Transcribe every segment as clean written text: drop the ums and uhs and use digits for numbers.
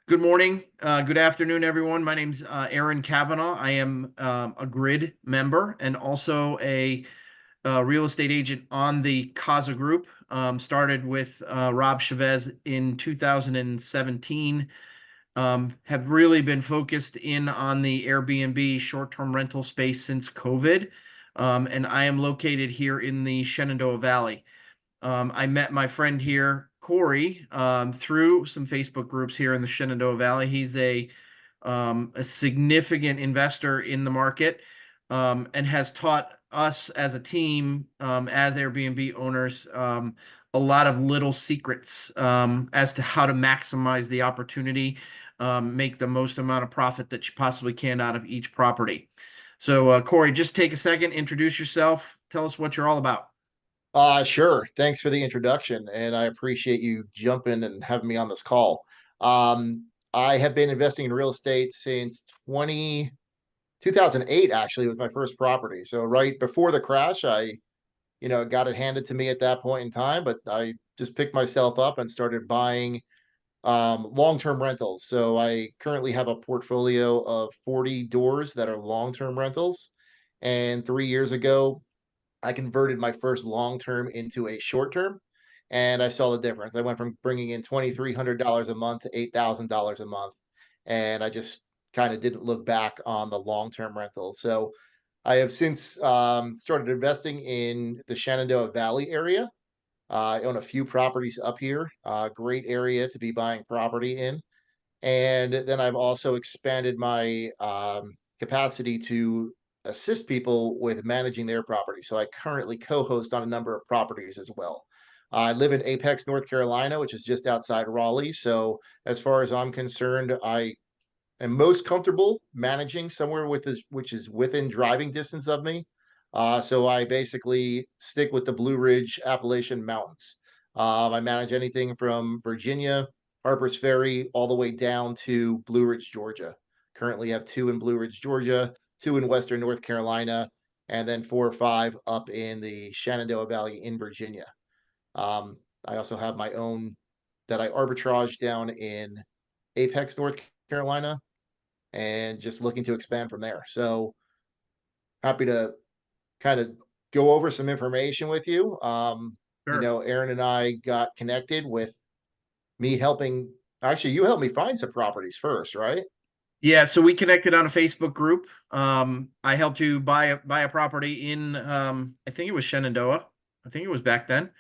Good morning. Good afternoon, everyone. My name's Aaron Kavanagh. I am a grid member and also a real estate agent on the Kaza Group. Started with Rob Chavez in 2017. Have really been focused in on the Airbnb short-term rental space since COVID. And I am located here in the Shenandoah Valley. I met my friend here, Corey, through some Facebook groups here in the Shenandoah Valley. He's a significant investor in the market, and has taught us as a team, as Airbnb owners, a lot of little secrets as to how to maximize the opportunity, make the most amount of profit that you possibly can out of each property. So, Corey, just take a second, introduce yourself, tell us what you're all about. Sure. Thanks for the introduction, and I appreciate you jumping and having me on this call. I have been investing in real estate since 2008, actually, with my first property. So right before the crash, I got it handed to me at that point in time, but I just picked myself up and started buying long-term rentals. So I currently have a portfolio of 40 doors that are long-term rentals. And 3 years ago, I converted my first long term into a short term, and I saw the difference. I went from bringing in $2,300 a month to $8,000 a month, and I just kind of didn't look back on the long term rental. So I have since started investing in the Shenandoah Valley area. I own a few properties up here. Great area to be buying property in. And then I've also expanded my capacity to assist people with managing their property. So I currently co-host on a number of properties as well. I live in Apex, North Carolina, which is just outside Raleigh. So as far as I'm concerned, I am most comfortable managing somewhere with this, which is within driving distance of me. So I basically stick with the Blue Ridge Appalachian Mountains. I manage anything from Virginia, Harper's Ferry, all the way down to Blue Ridge, Georgia. Currently have two in Blue Ridge, Georgia, two in Western North Carolina, and then four or five up in the Shenandoah Valley in Virginia. I also have my own that I arbitrage down in Apex, North Carolina, and just looking to expand from there. So happy to kind of go over some information with you. Sure. Aaron and I got connected with me helping. Actually, you helped me find some properties first, right? Yeah, so we connected on a Facebook group. I helped you buy a property in I think it was Shenandoah. I think it was back then.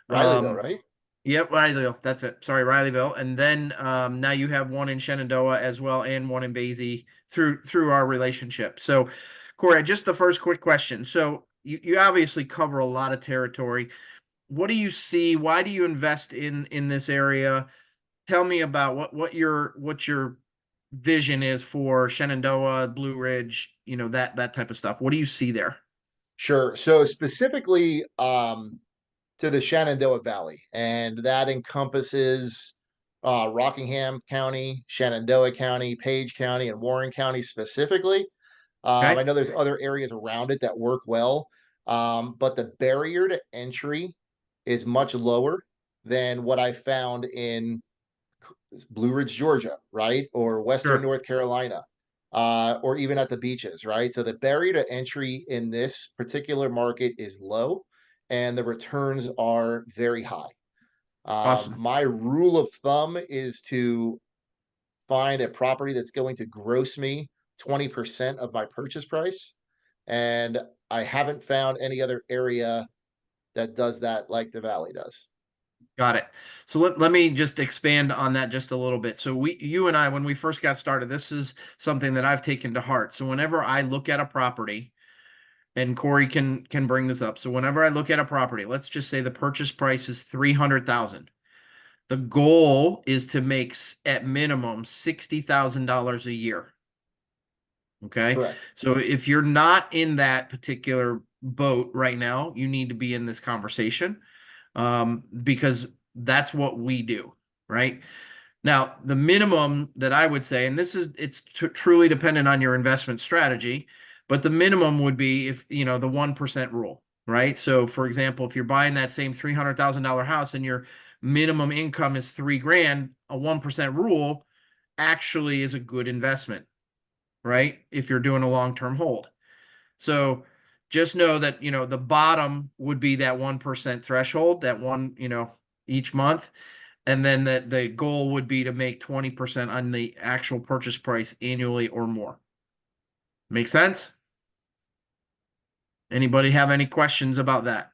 Rileyville, Um, right? yep, Rileyville. That's it. Sorry, Rileyville. And then now you have one in Shenandoah as well and one in Boise through our relationship. So, Corey, just the first quick question. So you obviously cover a lot of territory. What do you see? Why do you invest in this area? Tell me about what your vision is for Shenandoah, Blue Ridge, that type of stuff. What do you see there? Sure. So specifically to the Shenandoah Valley, and that encompasses Rockingham County, Shenandoah County, Page County, and Warren County specifically. I Okay. know there's other areas around it that work well, but the barrier to entry is much lower than what I found in Blue Ridge, Georgia, right? Or Western Sure. North Carolina, or even at the beaches, right? So the barrier to entry in this particular market is low and the returns are very high. Awesome. My rule of thumb is to find a property that's going to gross me 20% of my purchase price. And I haven't found any other area that does that like the Valley does. Got it. So let me just expand on that just a little bit. So you and I, when we first got started, this is something that I've taken to heart. So whenever I look at a property, and Corey can bring this up. So whenever I look at a property, let's just say the purchase price is 300,000. The goal is to make at minimum $60,000 a year. Okay. Correct. So if you're not in that particular boat right now, you need to be in this conversation, because that's what we do. Right. Now, the minimum that I would say, and it's truly dependent on your investment strategy, but the minimum would be if, the 1% rule, right? So for example, if you're buying that same $300,000 house and your minimum income is 3 grand, a 1% rule actually is a good investment, right? If you're doing a long-term hold. So just know that, the bottom would be that 1% threshold, that one, each month. And then the goal would be to make 20% on the actual purchase price annually or more. Make sense? Anybody have any questions about that?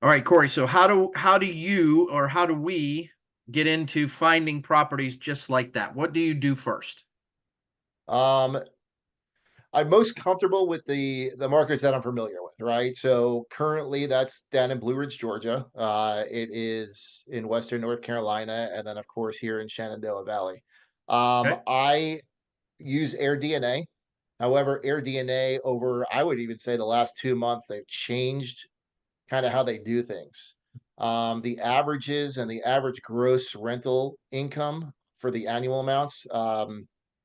All right, Corey. So how do you or how do we get into finding properties just like that? What do you do first? Um, I'm most comfortable with the markets that I'm familiar with, right? So currently that's down in Blue Ridge, Georgia. It is in Western North Carolina, and then of course here in Shenandoah Valley. Okay. I use AirDNA. However, AirDNA over, I would even say the last 2 months, they've changed kind of how they do things. The averages and the average gross rental income for the annual amounts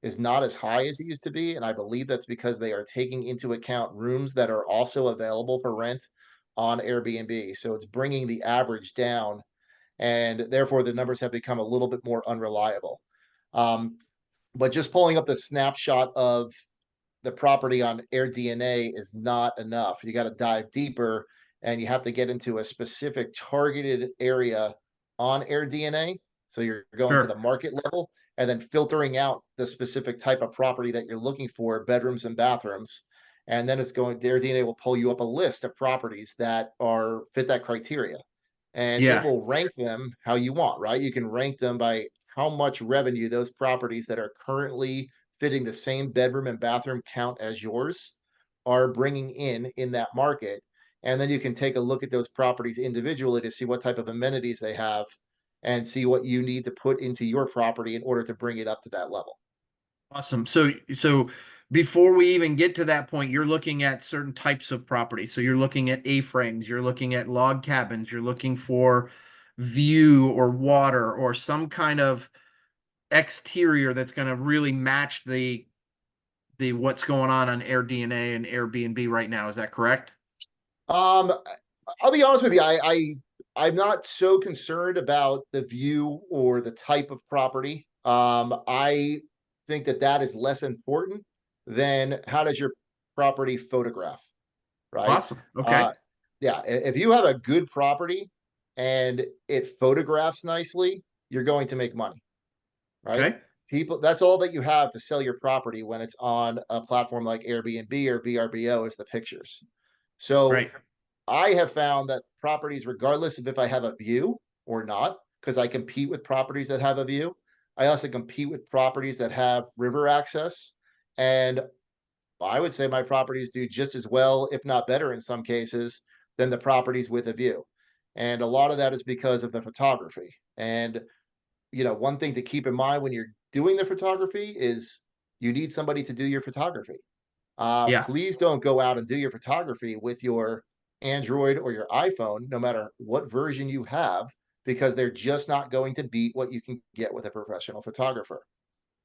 is not as high as it used to be. And I believe that's because they are taking into account rooms that are also available for rent on Airbnb. So it's bringing the average down, and therefore the numbers have become a little bit more unreliable. Um, but just pulling up the snapshot of the property on AirDNA is not enough. You got to dive deeper, and you have to get into a specific targeted area on AirDNA. So you're going to the Sure. market level and then filtering out the specific type of property that you're looking for, bedrooms and bathrooms. And then it's going, AirDNA will pull you up a list of properties that are fit that criteria. And it Yeah. will rank them how you want, right? You can rank them by how much revenue those properties that are currently fitting the same bedroom and bathroom count as yours are bringing in that market. And then you can take a look at those properties individually to see what type of amenities they have and see what you need to put into your property in order to bring it up to that level. Awesome. So before we even get to that point, you're looking at certain types of property. So you're looking at A-frames, you're looking at log cabins, you're looking for view or water or some kind of exterior that's going to really match the what's going on AirDNA and Airbnb right now. Is that correct? Um, I'll be honest with you. I'm not so concerned about the view or the type of property. I think that that is less important than how does your property photograph, right? Awesome. Okay. Uh, yeah, if you have a good property and it photographs nicely, you're going to make money, right? Okay. People, that's all that you have to sell your property when it's on a platform like Airbnb or VRBO is the pictures. So Right. I have found that properties, regardless of if I have a view or not, because I compete with properties that have a view, I also compete with properties that have river access. And I would say my properties do just as well, if not better in some cases, than the properties with a view. And a lot of that is because of the photography. And, one thing to keep in mind when you're doing the photography is you need somebody to do your photography. Yeah. Please don't go out and do your photography with your Android or your iPhone, no matter what version you have, because they're just not going to beat what you can get with a professional photographer.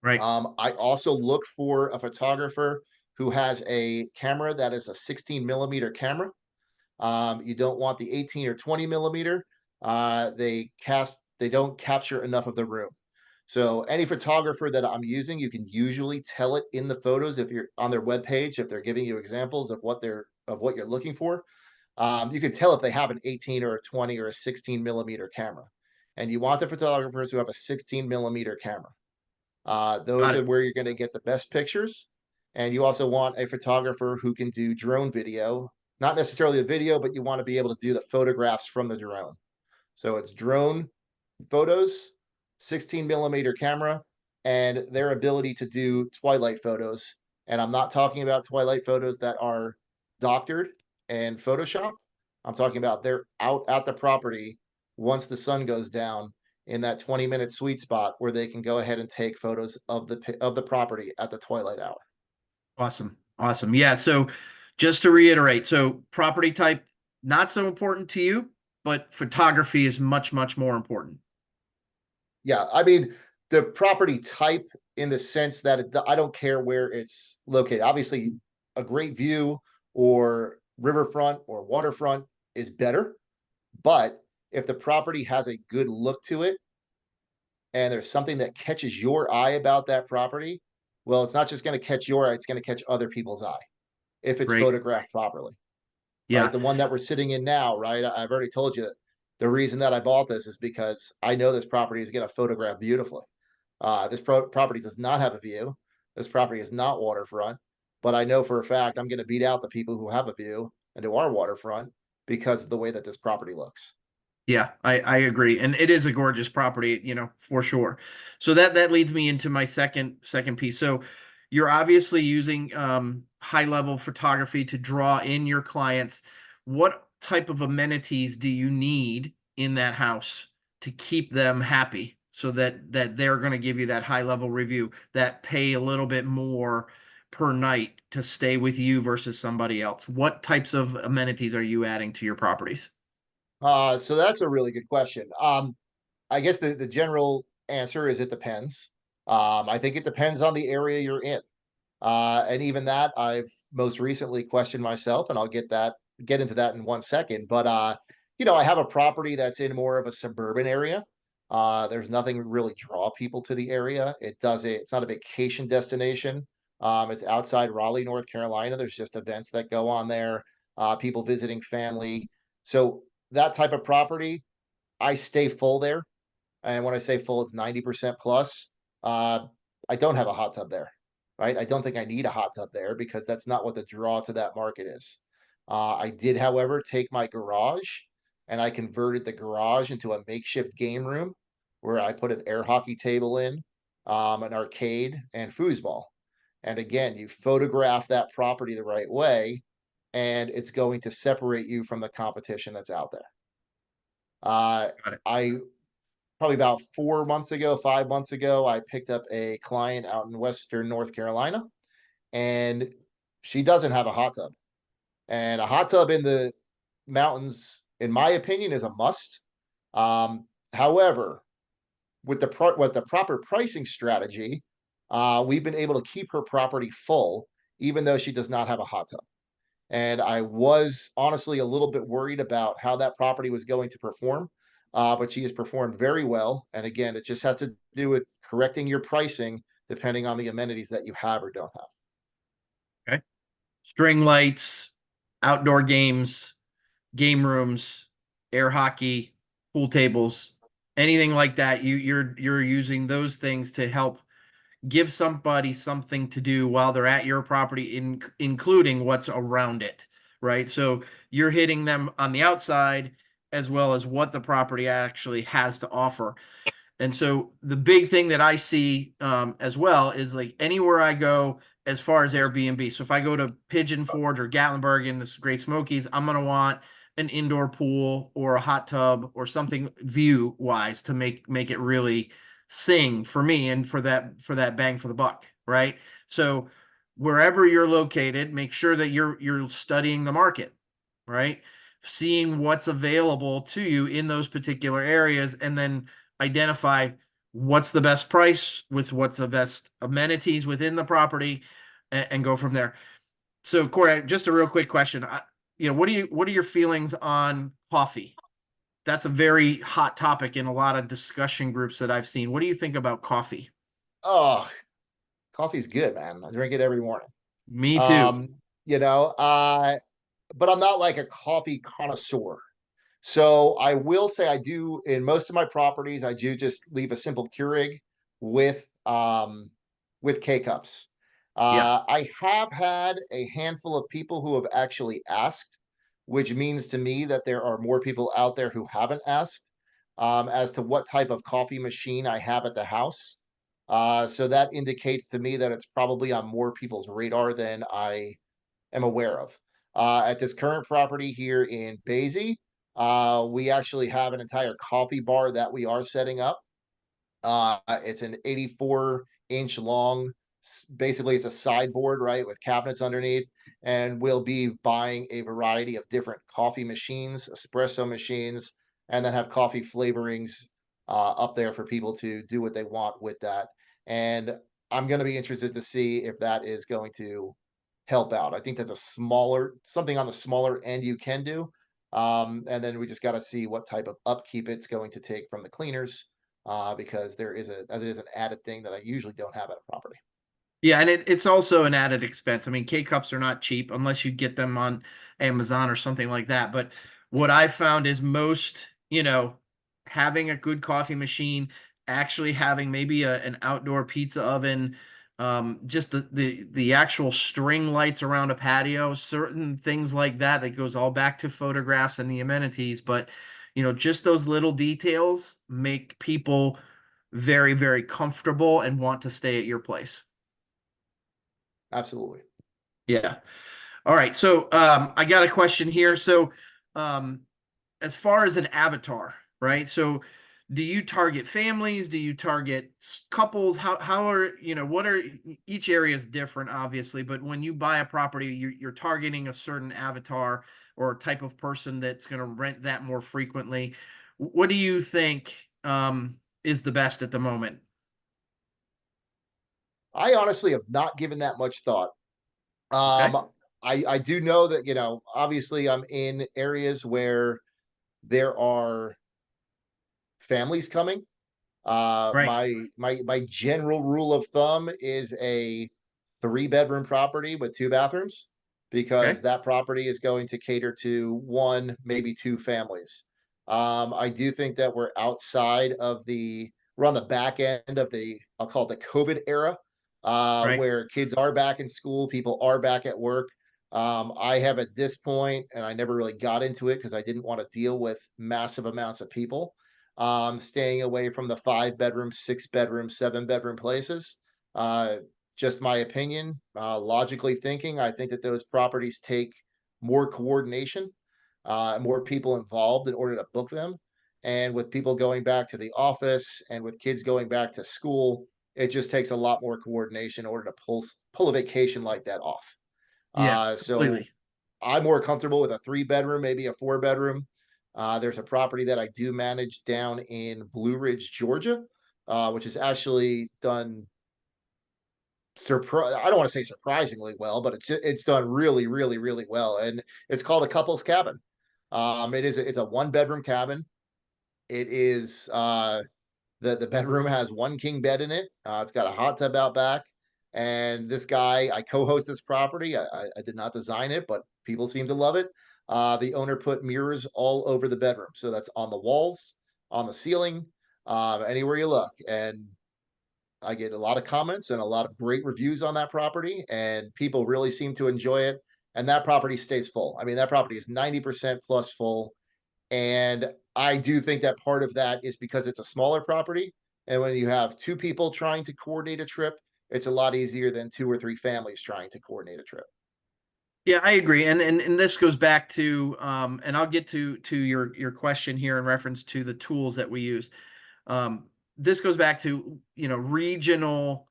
Right. I also look for a photographer who has a camera that is a 16 millimeter camera. You don't want the 18 or 20 millimeter. They don't capture enough of the room. So any photographer that I'm using, you can usually tell it in the photos if you're on their webpage, if they're giving you examples of what you're looking for. You can tell if they have an 18 or a 20 or a 16 millimeter camera. And you want the photographers who have a 16 millimeter camera. Got Those are it. where you're going to get the best pictures. And you also want a photographer who can do drone video, not necessarily the video, but you want to be able to do the photographs from the drone. So it's drone photos, 16 millimeter camera, and their ability to do twilight photos. And I'm not talking about twilight photos that are doctored and photoshopped. I'm talking about they're out at the property once the sun goes down in that 20-minute sweet spot where they can go ahead and take photos of the property at the twilight hour. Awesome. Awesome. Yeah. So just to reiterate, so property type, not so important to you, but photography is much, much more important. Yeah, I mean, the property type in the sense that I don't care where it's located. Obviously, a great view or riverfront or waterfront is better, but if the property has a good look to it, and there's something that catches your eye about that property, well, it's not just going to catch your eye, it's going to catch other people's eye if it's Right. photographed properly, right? Yeah. The one that we're sitting in now, right? I've already told you the reason that I bought this is because I know this property is going to photograph beautifully. This property does not have a view. This property is not waterfront, but I know for a fact I'm going to beat out the people who have a view and who are waterfront because of the way that this property looks. Yeah, I agree. And it is a gorgeous property, for sure. So that leads me into my second piece. So you're obviously using high level photography to draw in your clients. What type of amenities do you need in that house to keep them happy so that they're going to give you that high level review, that pay a little bit more per night to stay with you versus somebody else? What types of amenities are you adding to your properties? So that's a really good question. I guess the general answer is it depends. I think it depends on the area you're in. And even that I've most recently questioned myself, and I'll get into that in 1 second. But I have a property that's in more of a suburban area. There's nothing really draw people to the area. It's not a vacation destination. It's outside Raleigh, North Carolina. There's just events that go on there, people visiting family. So that type of property, I stay full there. And when I say full, it's 90% plus. Uh, I don't have a hot tub there, right? I don't think I need a hot tub there because that's not what the draw to that market is. I did, however, take my garage and I converted the garage into a makeshift game room where I put an air hockey table in, an arcade, and foosball. And again, you photograph that property the right way, and it's going to separate you from the competition that's out there. Got it. I probably about 4 months ago, 5 months ago, I picked up a client out in Western North Carolina, and she doesn't have a hot tub. And a hot tub in the mountains, in my opinion, is a must. However, with the proper pricing strategy, we've been able to keep her property full, even though she does not have a hot tub. And I was honestly a little bit worried about how that property was going to perform, but she has performed very well. And again, it just has to do with correcting your pricing depending on the amenities that you have or don't have. Okay. String lights, outdoor games, game rooms, air hockey, pool tables, anything like that. You're using those things to help give somebody something to do while they're at your property, including what's around it, right? So you're hitting them on the outside as well as what the property actually has to offer. And so the big thing that I see as well is like anywhere I go as far as Airbnb. So if I go to Pigeon Forge or Gatlinburg in the Great Smokies, I'm gonna want an indoor pool or a hot tub or something view wise to make it really sing for me and for that bang for the buck, right? So wherever you're located, make sure that you're studying the market, right? Seeing what's available to you in those particular areas, and then identify what's the best price with what's the best amenities within the property, and go from there. So, Corey, just a real quick question. What are your feelings on coffee? That's a very hot topic in a lot of discussion groups that I've seen. What do you think about coffee? Oh, coffee's good, man. I drink it every morning. Me too. Um, you know, uh, but I'm not like a coffee connoisseur. So I will say I do in most of my properties, I do just leave a simple Keurig with with K cups. Yeah. I have had a handful of people who have actually asked, which means to me that there are more people out there who haven't asked as to what type of coffee machine I have at the house. So that indicates to me that it's probably on more people's radar than I am aware of. At this current property here in Basie, we actually have an entire coffee bar that we are setting up. It's an 84-inch long, basically, it's a sideboard, right, with cabinets underneath. And we'll be buying a variety of different coffee machines, espresso machines, and then have coffee flavorings up there for people to do what they want with that. And I'm going to be interested to see if that is going to help out. I think that's something on the smaller end you can do. And then we just got to see what type of upkeep it's going to take from the cleaners because that is an added thing that I usually don't have at a property. Yeah, and it's also an added expense. I mean, K cups are not cheap unless you get them on Amazon or something like that. But what I've found is most, having a good coffee machine, actually having maybe an outdoor pizza oven, just the actual string lights around a patio, certain things like that, that goes all back to photographs and the amenities. But just those little details make people very, very comfortable and want to stay at your place. Absolutely. Yeah. All right. So I got a question here. So um, as far as an avatar, right? So do you target families? Do you target couples? How are, what are each area is different, obviously, but when you buy a property, you're targeting a certain avatar or type of person that's going to rent that more frequently. What do you think is the best at the moment? I honestly have not given that much thought. Okay. I do know that, obviously I'm in areas where there are families coming. Right. My general rule of thumb is a 3-bedroom property with 2 bathrooms, because Okay. that property is going to cater to 1, maybe 2 families. I do think that we're on the back end of I'll call it the COVID era, Right. where kids are back in school, people are back at work. I have at this point, and I never really got into it because I didn't want to deal with massive amounts of people, staying away from the 5-bedroom, 6-bedroom, 7-bedroom places. Uh, just my opinion. Logically thinking, I think that those properties take more coordination, more people involved in order to book them. And with people going back to the office and with kids going back to school, it just takes a lot more coordination in order to pull a vacation like that off. Yeah, So completely. I'm more comfortable with a 3-bedroom, maybe a 4-bedroom. There's a property that I do manage down in Blue Ridge, Georgia, which is actually done I don't want to say surprisingly well, but it's done really, really, really well, and it's called a couple's cabin. It's a 1-bedroom cabin. It is the bedroom has 1 king bed in it. It's got a hot tub out back, and this guy, I co-host this property. I did not design it, but people seem to love it. The owner put mirrors all over the bedroom, so that's on the walls, on the ceiling, anywhere you look, and I get a lot of comments and a lot of great reviews on that property, and people really seem to enjoy it. And that property stays full. I mean, that property is 90% plus full. And I do think that part of that is because it's a smaller property. And when you have 2 people trying to coordinate a trip, it's a lot easier than 2 or 3 families trying to coordinate a trip. Yeah, I agree. And this goes back to and I'll get to your question here in reference to the tools that we use. This goes back to, regional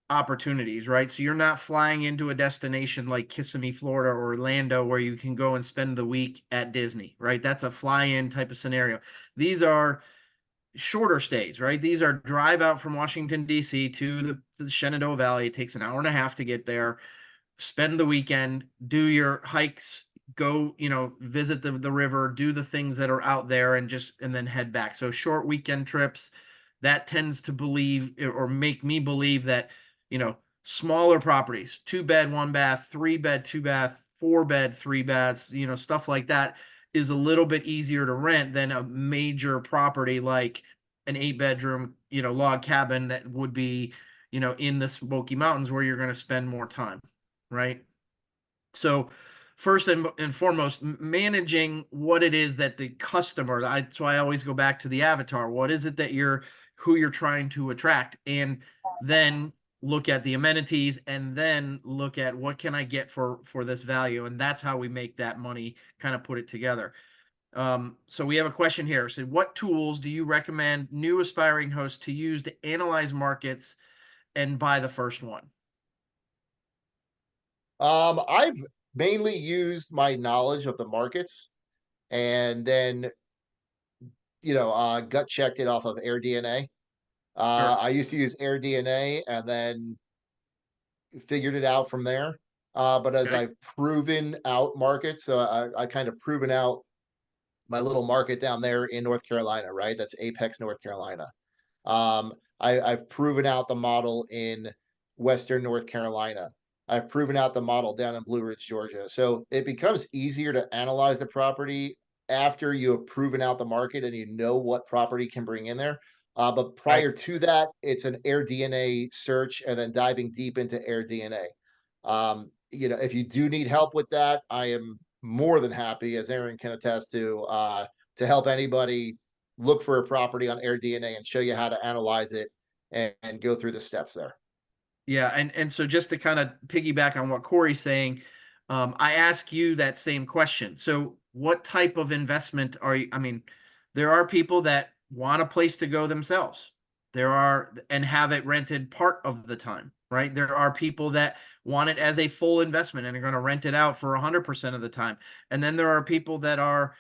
opportunities, right? So you're not flying into a destination like Kissimmee, Florida or Orlando where you can go and spend the week at Disney, right? That's a fly-in type of scenario. These are shorter stays, right? These are drive out from Washington, D.C. to the Shenandoah Valley. It takes an hour and a half to get there, spend the weekend, do your hikes, go, visit the river, do the things that are out there and then head back. So short weekend trips, that tends to believe or make me believe that, smaller properties, 2-bed, 1-bath, 3-bed, 2-bath, 4-bed, 3 baths, stuff like that is a little bit easier to rent than a major property like an 8-bedroom, log cabin that would be, in the Smoky Mountains where you're going to spend more time, right? So first and foremost, managing what it is that the customer, that's why I always go back to the avatar. What is it that who you're trying to attract? And then look at the amenities and then look at what can I get for this value. And that's how we make that money, kind of put it together. So we have a question here. So what tools do you recommend new aspiring hosts to use to analyze markets and buy the first one? I've mainly used my knowledge of the markets, and then, gut checked it off of AirDNA. Sure. I used to use AirDNA and then figured it out from there. But as Okay. I've proven out markets, I kind of proven out my little market down there in North Carolina, right? That's Apex, North Carolina. I've proven out the model in Western North Carolina. I've proven out the model down in Blue Ridge, Georgia. So it becomes easier to analyze the property after you have proven out the market and you know what property can bring in there. But Right. prior to that, it's an AirDNA search and then diving deep into AirDNA. If you do need help with that, I am more than happy, as Aaron can attest to help anybody look for a property on AirDNA and show you how to analyze it and go through the steps there. Yeah, and so just to kind of piggyback on what Corey's saying, I ask you that same question. So, what type of investment are you? I mean, there are people that want a place to go themselves. There are and have it rented part of the time, right? There are people that want it as a full investment and are going to rent it out for 100% of the time. And then there are people that are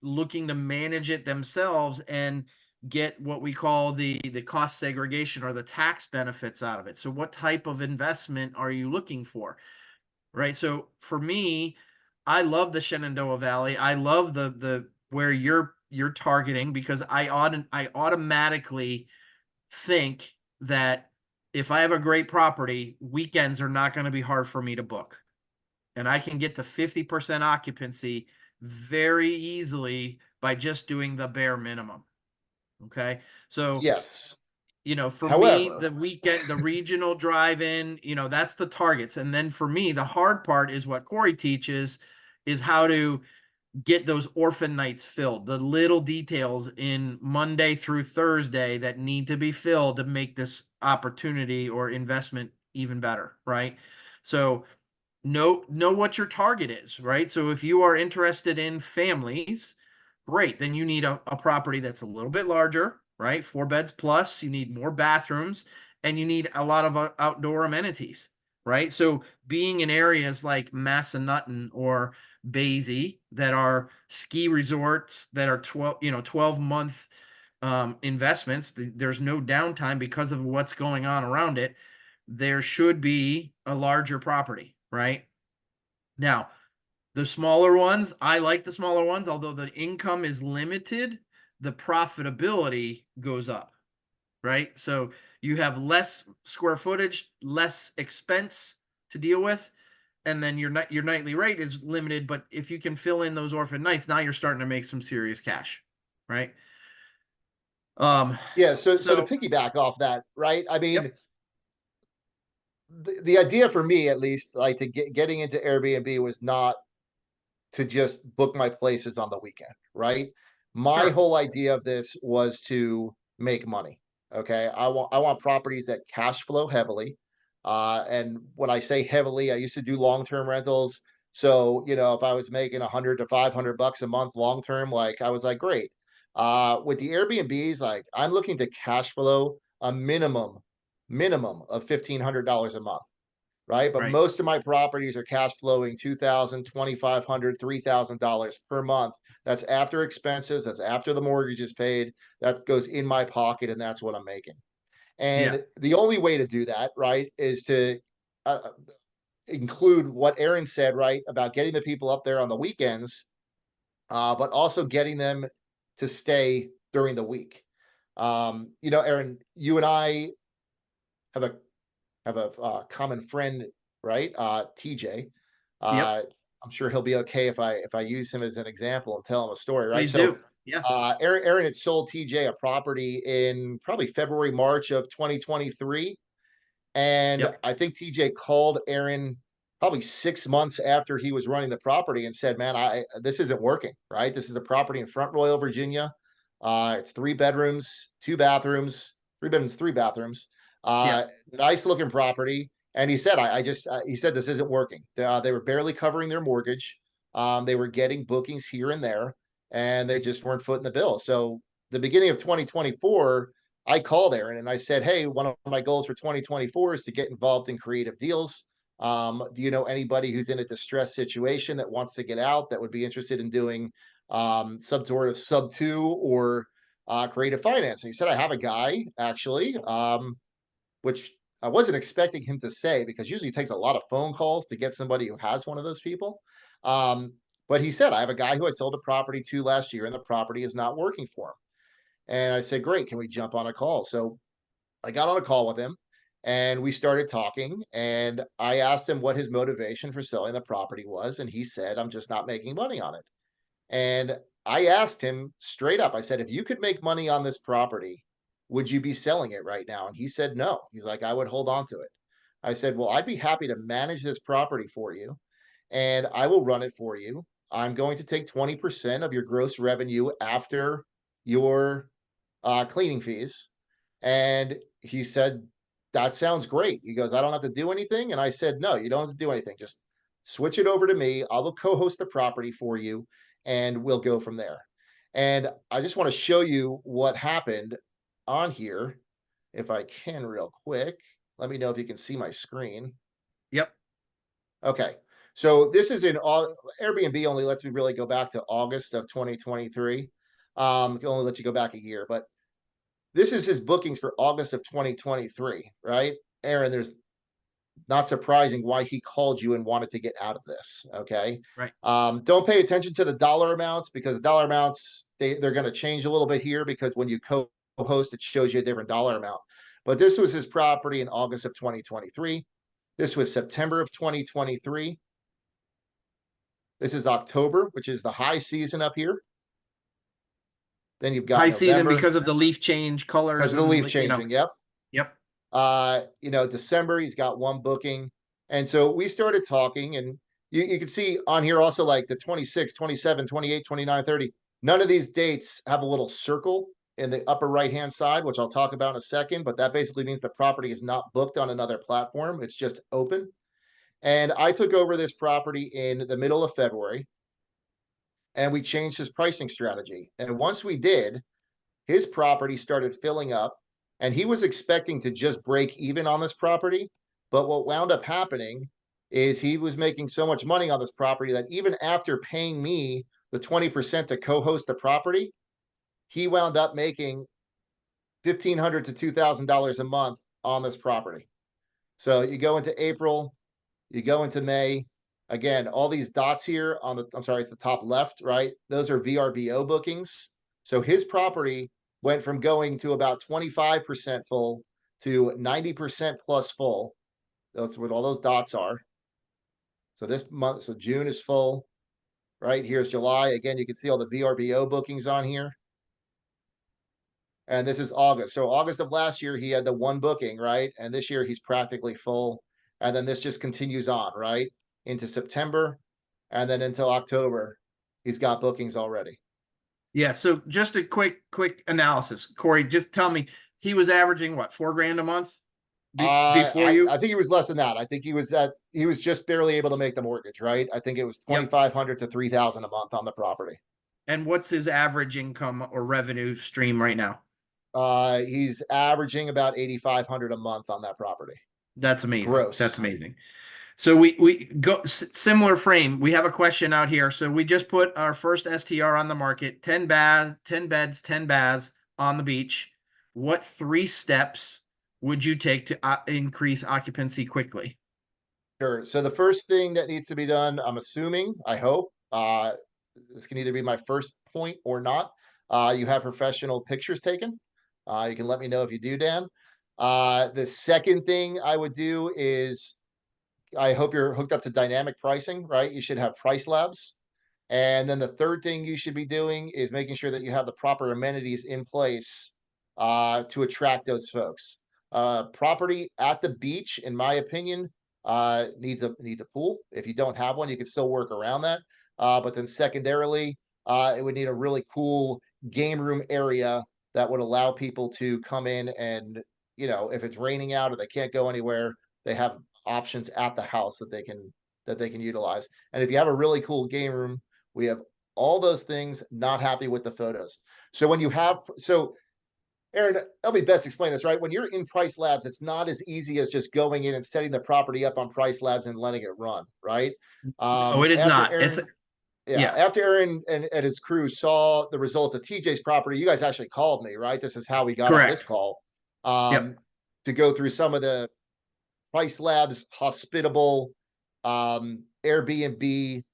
looking to manage it themselves and get what we call the cost segregation or the tax benefits out of it. So what type of investment are you looking for? Right? So for me, I love the Shenandoah Valley. I love the where you're targeting because I automatically think that if I have a great property, weekends are not going to be hard for me to book. And I can get to 50% occupancy very easily by just doing the bare minimum. Okay. So, Yes. for me, However, the weekend, the regional drive in, that's the targets. And then for me, the hard part is what Corey teaches is how to get those orphan nights filled, the little details in Monday through Thursday that need to be filled to make this opportunity or investment even better. Right. So, know what your target is, right? So if you are interested in families, great, then you need a property that's a little bit larger, right? 4 beds plus, you need more bathrooms, and you need a lot of outdoor amenities, right? So being in areas like Massanutten or Boise that are ski resorts that are 12-month investments, there's no downtime because of what's going on around it. There should be a larger property, right? Now, the smaller ones, I like the smaller ones, although the income is limited, the profitability goes up, right? So you have less square footage, less expense to deal with, and then your nightly rate is limited. But if you can fill in those orphan nights, now you're starting to make some serious cash, right? Um, yeah. So to so piggyback off that, right? I mean, yep, the idea for me, at least, like to getting into Airbnb was not to just book my places on the weekend, right? My sure, whole idea of this was to make money. Okay. I want properties that cash flow heavily. And when I say heavily, I used to do long-term rentals. So, if I was making 100 to 500 bucks a month long term, like I was like, great. With the Airbnbs, like I'm looking to cash flow a minimum of $1,500 a month, right? But right, most of my properties are cash flowing 2,000, 2,500, $3,000 per month. That's after expenses. That's after the mortgage is paid. That goes in my pocket, and that's what I'm making. yeah, And the only way to do that, right, is to include what Aaron said, right, about getting the people up there on the weekends, but also getting them to stay during the week. Aaron, you and I have a common friend, right? TJ. yep, Uh, I'm sure he'll be okay if I use him as an example and tell him a story, right? please So do, yeah, Aaron had sold TJ a property in probably February, March of 2023. And yep, I think TJ called Aaron probably 6 months after he was running the property and said, "Man, I this isn't working. Right? This is a property in Front Royal, Virginia. It's 3 bedrooms, 2 bathrooms, 3 bedrooms, 3 bathrooms. yeah, Nice looking property." And he said, he said this isn't working. They were barely covering their mortgage. They were getting bookings here and there, and they just weren't footing the bill. So the beginning of 2024, I called Aaron and I said, "Hey, one of my goals for 2024 is to get involved in creative deals. Do you know anybody who's in a distressed situation that wants to get out that would be interested in doing some sort of sub two or creative financing?" He said, "I have a guy actually," which I wasn't expecting him to say because usually it takes a lot of phone calls to get somebody who has one of those people. Um, but he said, "I have a guy who I sold a property to last year, and the property is not working for him." And I said, great, can we jump on a call? So I got on a call with him and we started talking. And I asked him what his motivation for selling the property was. And he said, I'm just not making money on it. And I asked him straight up, I said, if you could make money on this property, would you be selling it right now? And he said, no. He's like, I would hold on to it. I said, well, I'd be happy to manage this property for you and I will run it for you. I'm going to take 20% of your gross revenue after your cleaning fees. And he said, that sounds great. He goes, I don't have to do anything. And I said, no, you don't have to do anything. Just switch it over to me. I will co-host the property for you and we'll go from there. And I just want to show you what happened on here. If I can real quick, let me know if you can see my screen. Yep. Okay. So this is in all Airbnb only lets me really go back to August of 2023. It can only let you go back a year, but this is his bookings for August of 2023, right? Aaron, there's not surprising why he called you and wanted to get out of this. Okay. Right. Don't pay attention to the dollar amounts because the dollar amounts, they're going to change a little bit here because when you co-host, it shows you a different dollar amount. But this was his property in August of 2023. This was September of 2023. This is October, which is the high season up here. Then you've got High season November because of the leaf change because colors of the leaf and, you know. changing. Yep. Yep. December, he's got one booking. And so we started talking, and you can see on here also like the 26, 27, 28, 29, 30. None of these dates have a little circle in the upper right-hand side, which I'll talk about in a second, but that basically means the property is not booked on another platform. It's just open. And I took over this property in the middle of February, and we changed his pricing strategy. And once we did, his property started filling up and he was expecting to just break even on this property. But what wound up happening is he was making so much money on this property that even after paying me the 20% to co-host the property, he wound up making $1,500 to $2,000 a month on this property. So you go into April, you go into May. Again, all these dots here on the, I'm sorry, it's the top left, right? Those are VRBO bookings. So his property went from going to about 25% full to 90% plus full. That's what all those dots are. So this month, so June is full, right? Here's July. Again, you can see all the VRBO bookings on here. And this is August. So August of last year, he had the one booking, right? And this year he's practically full. And then this just continues on, right? Into September and then until October, he's got bookings already. Yeah. So just a quick analysis. Corey, just tell me, he was averaging what, $4,000 a month before you? I think he was less than that. I think he was just barely able to make the mortgage, right? I think it was Yep. 2,500 to 3,000 a month on the property. And what's his average income or revenue stream right now? He's averaging about 8,500 a month on that property. That's amazing. That's Gross. amazing. So we go similar frame. We have a question out here. So we just put our first STR on the market, 10 beds, 10 baths on the beach. What 3 steps would you take to increase occupancy quickly? Sure. So the first thing that needs to be done, I'm assuming, I hope, this can either be my first point or not. You have professional pictures taken. You can let me know if you do, Dan. The second thing I would do is I hope you're hooked up to dynamic pricing, right? You should have price labs. And then the third thing you should be doing is making sure that you have the proper amenities in place to attract those folks. Property at the beach, in my opinion, needs a pool. If you don't have one, you can still work around that. But then secondarily, it would need a really cool game room area that would allow people to come in and, if it's raining out or they can't go anywhere, they have options at the house that they can utilize. And if you have a really cool game room, we have all those things. Not happy with the photos. So Aaron, help me best explain this, right? When you're in Price Labs, it's not as easy as just going in and setting the property up on Price Labs and letting it run, right? Oh, it is After not. Aaron, yeah, Yeah, after Aaron and his crew saw the results of TJ's property, you guys actually called me, right? This is how we got on this correct. call Yep. to go through some of the Price Labs hospitable Airbnb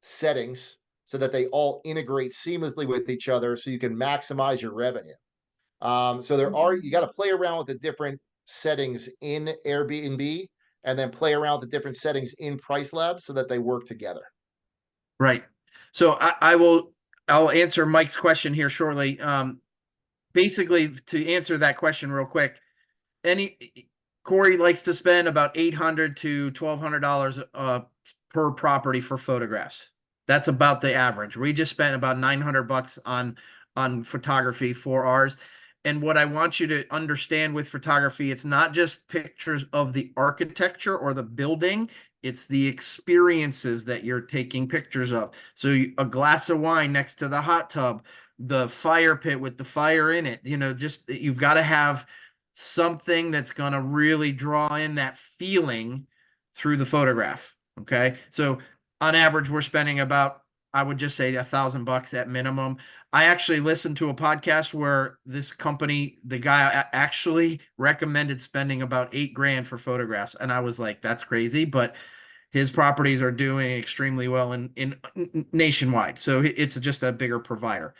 settings so that they all integrate seamlessly with each other so you can maximize your revenue. So you got to play around with the different settings in Airbnb and then play around with the different settings in Price Labs so that they work together. Right. So I'll answer Mike's question here shortly. Basically, to answer that question real quick, any Corey likes to spend about $800 to $1,200 per property for photographs. That's about the average. We just spent about $900 on photography for ours. And what I want you to understand with photography, it's not just pictures of the architecture or the building, it's the experiences that you're taking pictures of. So a glass of wine next to the hot tub, the fire pit with the fire in it, just you've got to have something that's going to really draw in that feeling through the photograph. Okay. So on average, we're spending about, I would just say $1,000 at minimum. I actually listened to a podcast where this company, the guy actually recommended spending about 8 grand for photographs. And I was like, that's crazy. But his properties are doing extremely well in nationwide. So it's just a bigger provider.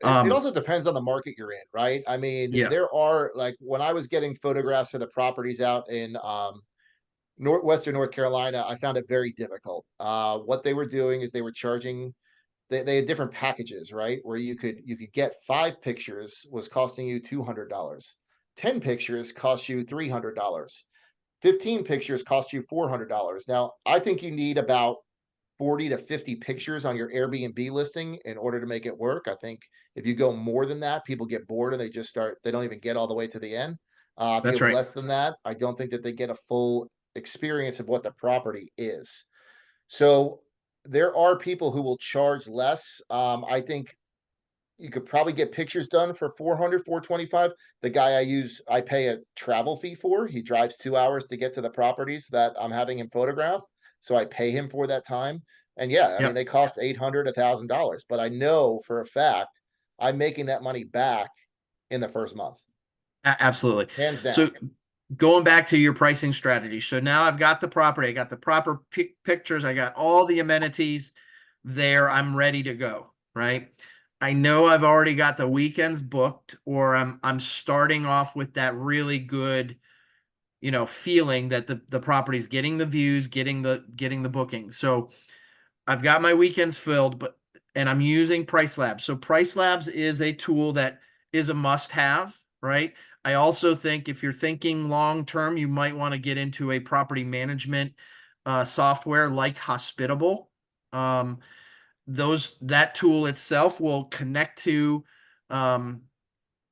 It Um, also depends on the market you're in, right? I mean, yeah. there are like when I was getting photographs for the properties out in Northwestern North Carolina, I found it very difficult. What they were doing is they were charging they had different packages, right? Where you could get 5 pictures was costing you $200. 10 pictures cost you $300. 15 pictures cost you $400. Now, I think you need about 40 to 50 pictures on your Airbnb listing in order to make it work. I think if you go more than that, people get bored and they don't even get all the way to the end. If you That's have right. less than that, I don't think that they get a full experience of what the property is. So there are people who will charge less. I think you could probably get pictures done for 400, 425. The guy I pay a travel fee for. He drives 2 hours to get to the properties that I'm having him photograph. So I pay him for that time. And yeah, I mean, Yep. they cost 800, $1,000, but I know for a fact I'm making that money back in the first month, Absolutely. hands down. So going back to your pricing strategy. So now I've got the property, I got the proper pictures, I got all the amenities there. I'm ready to go, right? I know I've already got the weekends booked, or I'm starting off with that really good, feeling that the property's getting the views, getting the booking. So I've got my weekends filled, and I'm using Price Labs. So Price Labs is a tool that is a must have, right? I also think if you're thinking long term, you might want to get into a property management software like Hospitable. Um, that tool itself will connect to um,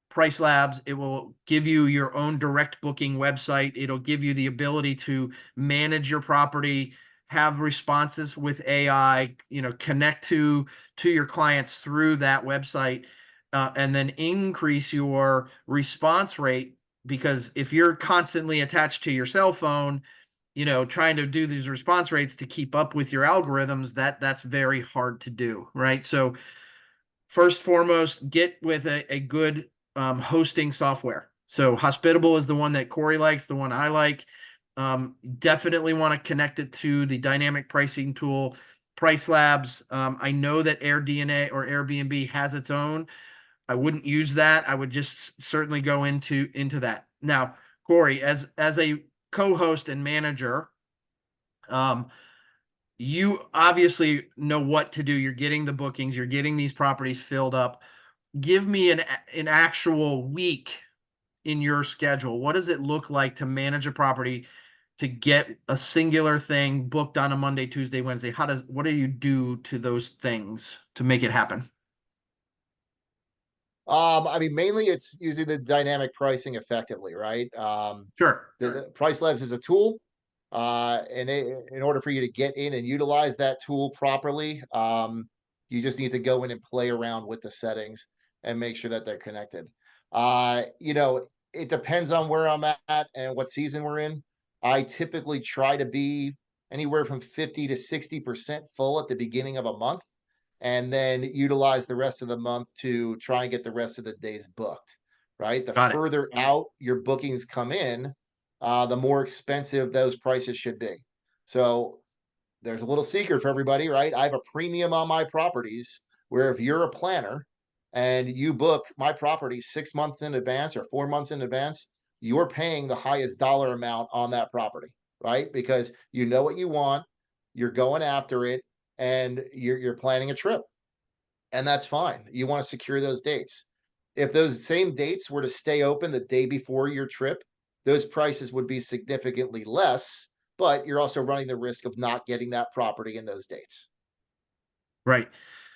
Price Labs. It will give you your own direct booking website. It'll give you the ability to manage your property, have responses with AI, connect to your clients through that website, and then increase your response rate. Because if you're constantly attached to your cell phone, trying to do these response rates to keep up with your algorithms, that's very hard to do, right? So first foremost, get with a good hosting software. So Hospitable is the one that Corey likes, the one I like. Definitely want to connect it to the dynamic pricing tool, Price Labs. I know that AirDNA or Airbnb has its own. I wouldn't use that. I would just certainly go into that. Now, Corey, as a co-host and manager, um, you obviously know what to do. You're getting the bookings, you're getting these properties filled up. Give me an actual week in your schedule. What does it look like to manage a property to get a singular thing booked on a Monday, Tuesday, Wednesday? What do you do to those things to make it happen? I mean, mainly it's using the dynamic pricing effectively, right? Sure. The Price Labs is a tool, and in order for you to get in and utilize that tool properly, you just need to go in and play around with the settings and make sure that they're connected. You know, it depends on where I'm at and what season we're in. I typically try to be anywhere from 50 to 60% full at the beginning of a month and then utilize the rest of the month to try and get the rest of the days booked, right? The Got it. further out your bookings come in, the more expensive those prices should be. So there's a little secret for everybody, right? I have a premium on my properties where if you're a planner and you book my property 6 months in advance or 4 months in advance, you're paying the highest dollar amount on that property, right? Because you know what you want, you're going after it, and you're planning a trip. And that's fine. You want to secure those dates. If those same dates were to stay open the day before your trip, those prices would be significantly less, but you're also running the risk of not getting that property in those dates. Right.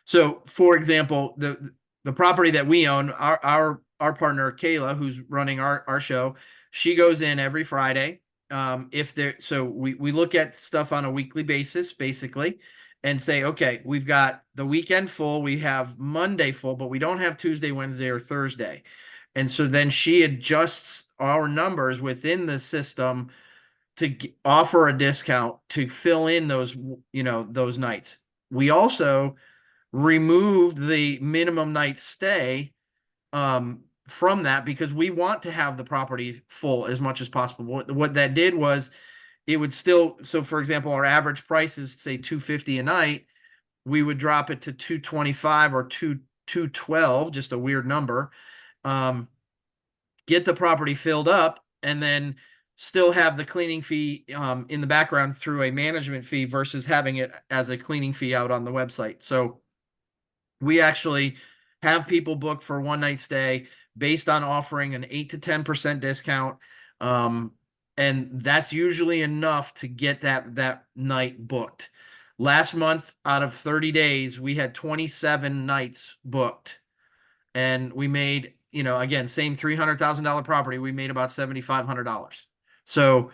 So, for example, the property that we own, our partner Kayla, who's running our show, she goes in every Friday. If there, so we look at stuff on a weekly basis, basically, and say, okay, we've got the weekend full, we have Monday full, but we don't have Tuesday, Wednesday, or Thursday. And so then she adjusts our numbers within the system to offer a discount to fill in those, those nights. We also removed the minimum night stay from that because we want to have the property full as much as possible. What that did was it would still, so for example, our average price is say 250 a night. We would drop it to 225 or 212, just a weird number. Um, get the property filled up, and then still have the cleaning fee in the background through a management fee versus having it as a cleaning fee out on the website. So we actually have people book for one night stay based on offering an 8 to 10% discount. Um, and that's usually enough to get that night booked. Last month, out of 30 days, we had 27 nights booked, and we made, again, same $300,000 property, we made about $7,500. So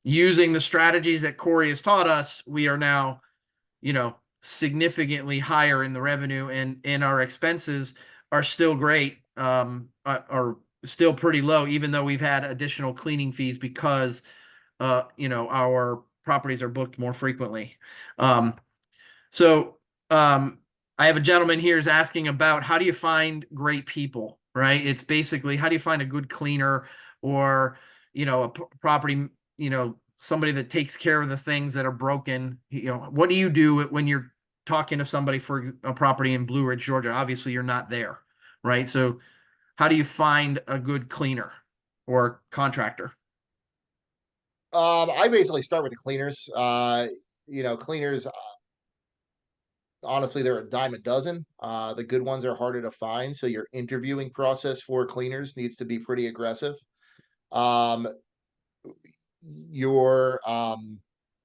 using the strategies that Corey has taught us, we are now, significantly higher in the revenue, and our expenses are still great, are still pretty low, even though we've had additional cleaning fees because, our properties are booked more frequently. Um, so I have a gentleman here is asking about how do you find great people, right? It's basically how do you find a good cleaner, or, a property, somebody that takes care of the things that are broken. What do you do when you're talking to somebody for a property in Blue Ridge, Georgia? Obviously, you're not there, right? So how do you find a good cleaner or contractor? I basically start with the cleaners. Cleaners, honestly, they're a dime a dozen. The good ones are harder to find. So your interviewing process for cleaners needs to be pretty aggressive. Um, your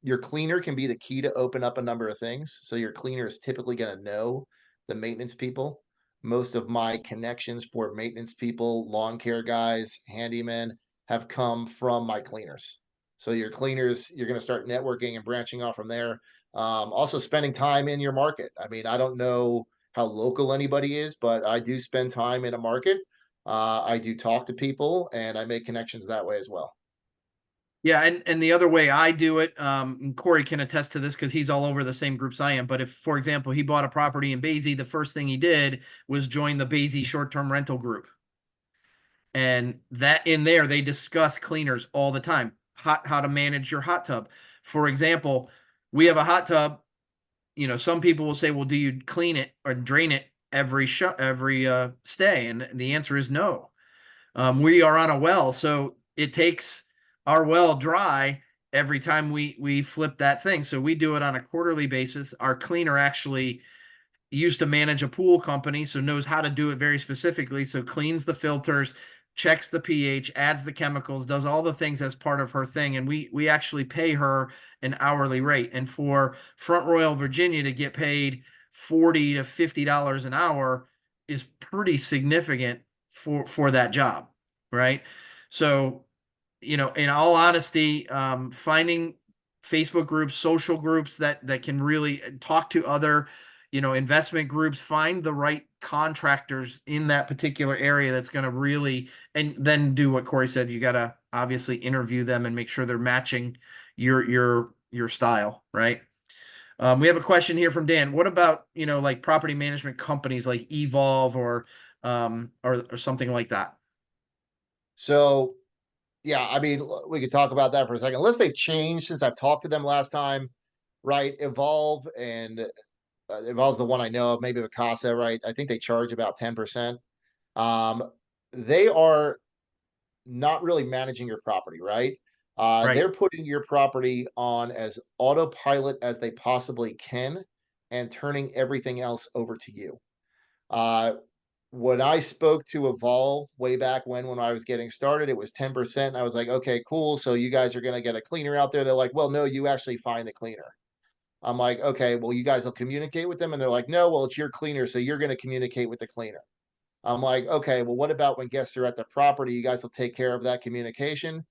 your cleaner can be the key to open up a number of things. So your cleaner is typically going to know the maintenance people. Most of my connections for maintenance people, lawn care guys, handymen have come from my cleaners. So your cleaners, you're going to start networking and branching off from there. Also spending time in your market. I mean, I don't know how local anybody is, but I do spend time in a market. I do talk to people and I make connections that way as well. Yeah, and the other way I do it, and Corey can attest to this because he's all over the same groups I am. But if, for example, he bought a property in Boise, the first thing he did was join the Boise short-term rental group, and that in there they discuss cleaners all the time, how to manage your hot tub. For example, we have a hot tub. Some people will say, "Well, do you clean it or drain it every stay?" And the answer is no. We are on a well, so it takes our well dry every time we flip that thing. So we do it on a quarterly basis. Our cleaner actually used to manage a pool company, so knows how to do it very specifically. So cleans the filters, checks the pH, adds the chemicals, does all the things as part of her thing. And we actually pay her an hourly rate. And for Front Royal, Virginia to get paid $40 to $50 an hour is pretty significant for that job, right? So, in all honesty, finding Facebook groups, social groups that can really talk to other, investment groups, find the right contractors in that particular area that's going to really, and then do what Corey said. You got to obviously interview them and make sure they're matching your style, right? We have a question here from Dan. What about, like property management companies like Evolve or something like that? So, yeah, I mean, we could talk about that for a second. Unless they've changed since I've talked to them last time. right? Evolve and Evolve's the one I know of, maybe Vacasa, right? I think they charge about 10%. Um, they are not really managing your property, right? Right. They're putting your property on as autopilot as they possibly can and turning everything else over to you. Uh, when I spoke to Evolve way back when I was getting started, it was 10%. I was like, okay, cool. So you guys are going to get a cleaner out there. They're like, well, no, you actually find the cleaner. I'm like, okay, well, you guys will communicate with them. And they're like, no, well, it's your cleaner. So you're going to communicate with the cleaner. I'm like, okay, well, what about when guests are at the property? You guys will take care of that communication.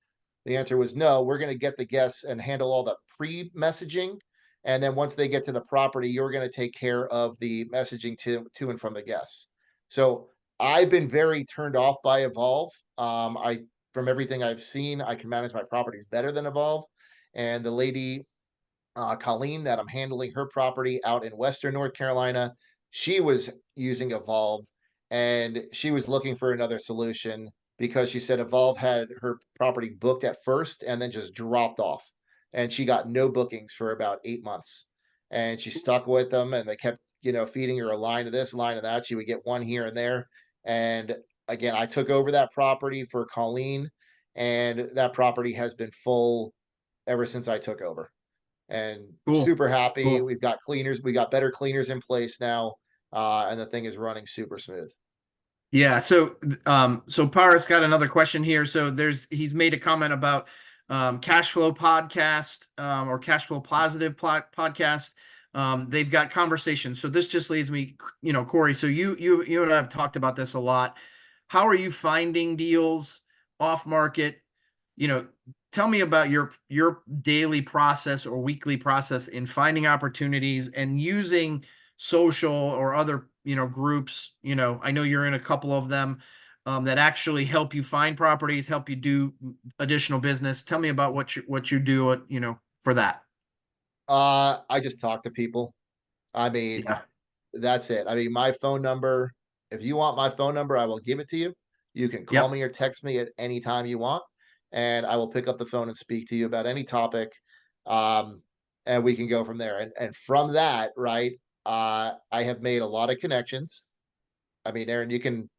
The answer was no, we're going to get the guests and handle all the pre messaging. And then once they get to the property, you're going to take care of the messaging to and from the guests. So I've been very turned off by Evolve. From everything I've seen, I can manage my properties better than Evolve. And the lady Colleen, that I'm handling her property out in Western North Carolina. She was using Evolve and she was looking for another solution because she said Evolve had her property booked at first and then just dropped off. And she got no bookings for about 8 months. And she stuck with them and they kept, feeding her a line of this, line of that. She would get one here and there. And again, I took over that property for Colleen, and that property has been full ever since I took over, and Cool. super happy. Cool. We've got cleaners, we got better cleaners in place now, and the thing is running super smooth. Yeah. So Paris got another question here. So he's made a comment about cash flow podcast or cash flow positive podcast. They've got conversations. So this just leads me, Corey. So you and I have talked about this a lot. How are you finding deals off market? You know, tell me about your daily process or weekly process in finding opportunities and using social or other groups. I know you're in a couple of them that actually help you find properties, help you do additional business. Tell me about what you do for that. I just talk to people. I mean, Yeah. that's it. I mean, my phone number, if you want my phone number, I will give it to you. You can call Yep. me or text me at any time you want, and I will pick up the phone and speak to you about any topic. Um, and we can go from there. And from that, right, I have made a lot of connections. I mean, Aaron, you can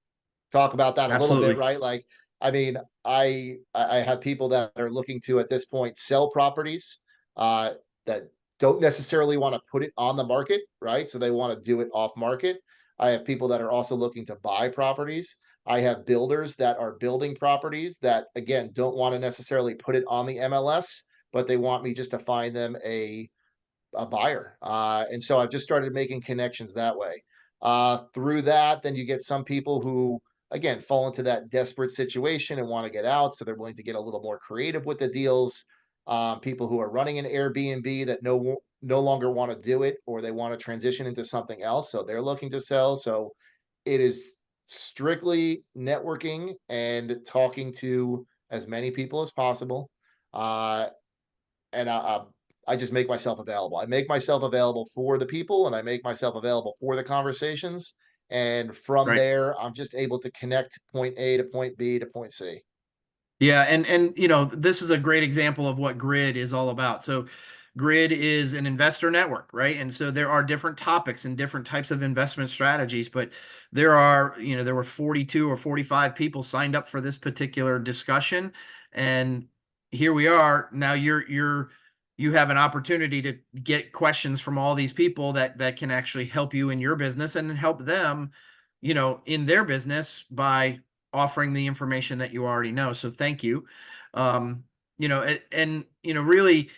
talk about that a little bit, Absolutely. right? Like, I mean, I have people that are looking to at this point sell properties uh, that don't necessarily want to put it on the market, right? So they want to do it off market. I have people that are also looking to buy properties. I have builders that are building properties that again don't want to necessarily put it on the MLS, but they want me just to find them a buyer. And so I've just started making connections that way. Through that, then you get some people who, again, fall into that desperate situation and want to get out. So they're willing to get a little more creative with the deals. People who are running an Airbnb that no longer want to do it, or they want to transition into something else. So they're looking to sell. So it is strictly networking and talking to as many people as possible. Uh, and I just make myself available. I make myself available for the people, and I make myself available for the conversations. And from Right. there, I'm just able to connect point A to point B to point C. Yeah, and this is a great example of what Grid is all about. So Grid is an investor network, right? And so there are different topics and different types of investment strategies, but there were 42 or 45 people signed up for this particular discussion, and here we are. Now you have an opportunity to get questions from all these people that can actually help you in your business and help them, in their business by offering the information that you already know. So thank you. Really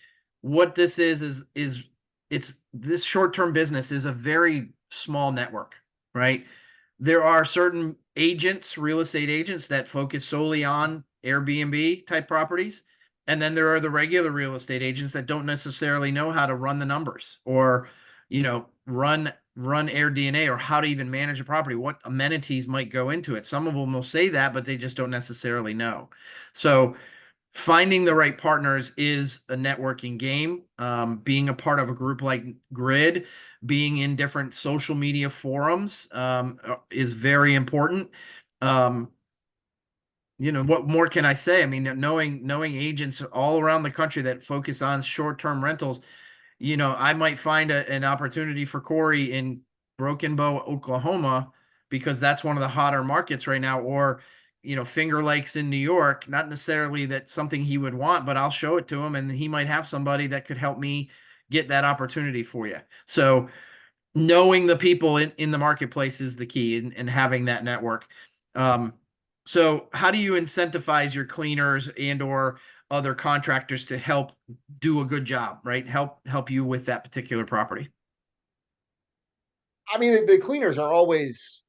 what this is it's this short-term business is a very small network, right? There are certain agents, real estate agents that focus solely on Airbnb type properties. And then there are the regular real estate agents that don't necessarily know how to run the numbers or, run AirDNA or how to even manage a property, what amenities might go into it. Some of them will say that, but they just don't necessarily know. So finding the right partners is a networking game. Being a part of a group like Grid, being in different social media forums is very important. Um, what more can I say? I mean, knowing agents all around the country that focus on short-term rentals, I might find an opportunity for Corey in Broken Bow, Oklahoma, because that's one of the hotter markets right now, or Finger Lakes in New York. Not necessarily that something he would want, but I'll show it to him, and he might have somebody that could help me get that opportunity for you. So knowing the people in the marketplace is the key, and having that network. Um, so how do you incentivize your cleaners and or other contractors to help do a good job, right? Help you with that particular property. I mean, the cleaners are always.